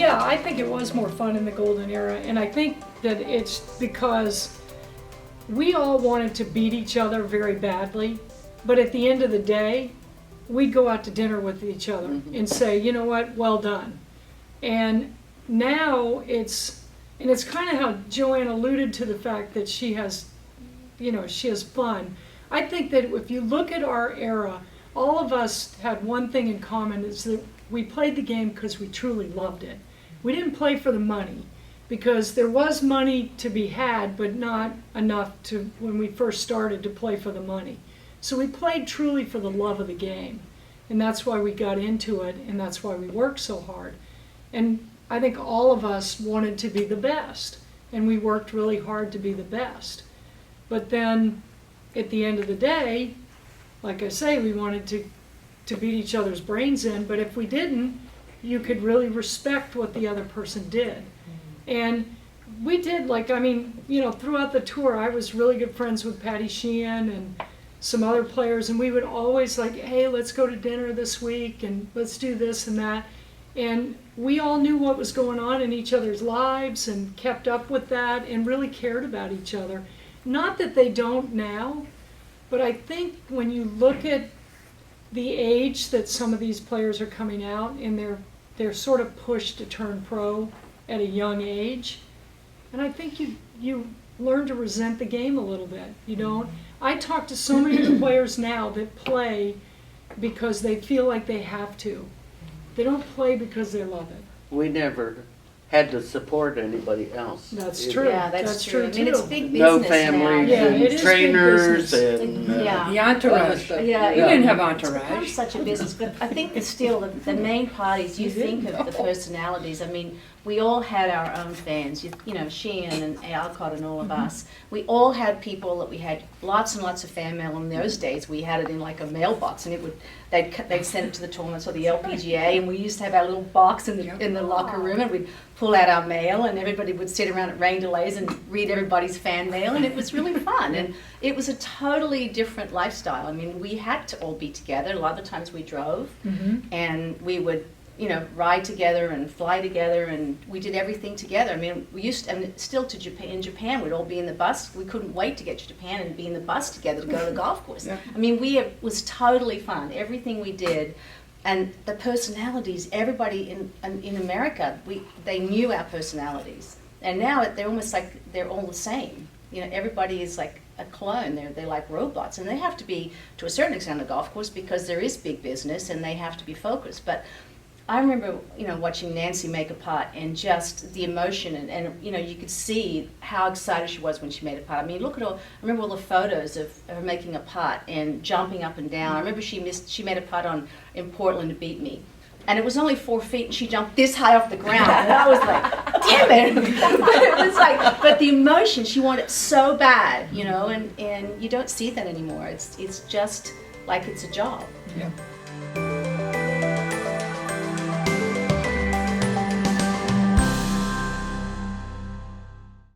Yeah, I think it was more fun in the golden era, and I think that it's because we all wanted to beat each other very badly, but at the end of the day, we'd go out to dinner with each other and say, you know what, well done. And now it's kind of how Joanne alluded to the fact that she has fun. I think that if you look at our era, all of us had one thing in common, is that we played the game because we truly loved it. We didn't play for the money, because there was money to be had, but not enough to, when we first started, to play for the money. So we played truly for the love of the game, and that's why we got into it, and that's why we worked so hard. And I think all of us wanted to be the best, and we worked really hard to be the best. But then, at the end of the day, like I say, we wanted to beat each other's brains in, but if we didn't, you could really respect what the other person did. And we did, throughout the tour, I was really good friends with Patty Sheehan and some other players, and we would always hey, let's go to dinner this week, and let's do this and that. And we all knew what was going on in each other's lives and kept up with that and really cared about each other. Not that they don't now, but I think when you look at the age that some of these players are coming out, and they're sort of pushed to turn pro at a young age, and I think you learn to resent the game a little bit. You don't. I talk to so many of the players now that play because they feel like they have to. They don't play because they love it. We never had to support anybody else. That's true. Yeah, that's true. I mean, too. it's big business No now. families Yeah, and it is big trainers business. and Yeah. The entourage. Yeah, You didn't have It's become entourage. such a business, but I think that still the main parties, you think of the personalities. I mean, we all had our own fans. Sheehan and Alcott and all of us. We all had people that we had lots and lots of fan mail. In those days, we had it in like a mailbox, and they'd send it to the tournaments or the LPGA, and we used to have our little box in the locker room, and we'd pull out our mail, and everybody would sit around at rain delays and read everybody's fan mail, and it was really fun. And it was a totally different lifestyle. I mean, we had to all be together. A lot of the times we drove, and we would ride together and fly together, and we did everything together. I mean, we used to, and still to Japan. In Japan, we'd all be in the bus. We couldn't wait to get to Japan and be in the bus together to go to the golf course. Yeah. I mean, it was totally fun. Everything we did, and the personalities. Everybody in America, they knew our personalities, and now they're almost like they're all the same. Everybody is like a clone. They're like robots, and they have to be to a certain extent on the golf course because there is big business, and they have to be focused. But I remember, watching Nancy make a putt, and just the emotion, and you could see how excited she was when she made a putt. I mean, look at I remember all the photos of her making a putt and jumping up and down. I remember she made a putt in Portland to beat me, and it was only 4 feet, and she jumped this high off the ground, and I was like, damn it! It was like, but the emotion, she wanted it so bad, and you don't see that anymore. It's just like it's a job. Yeah.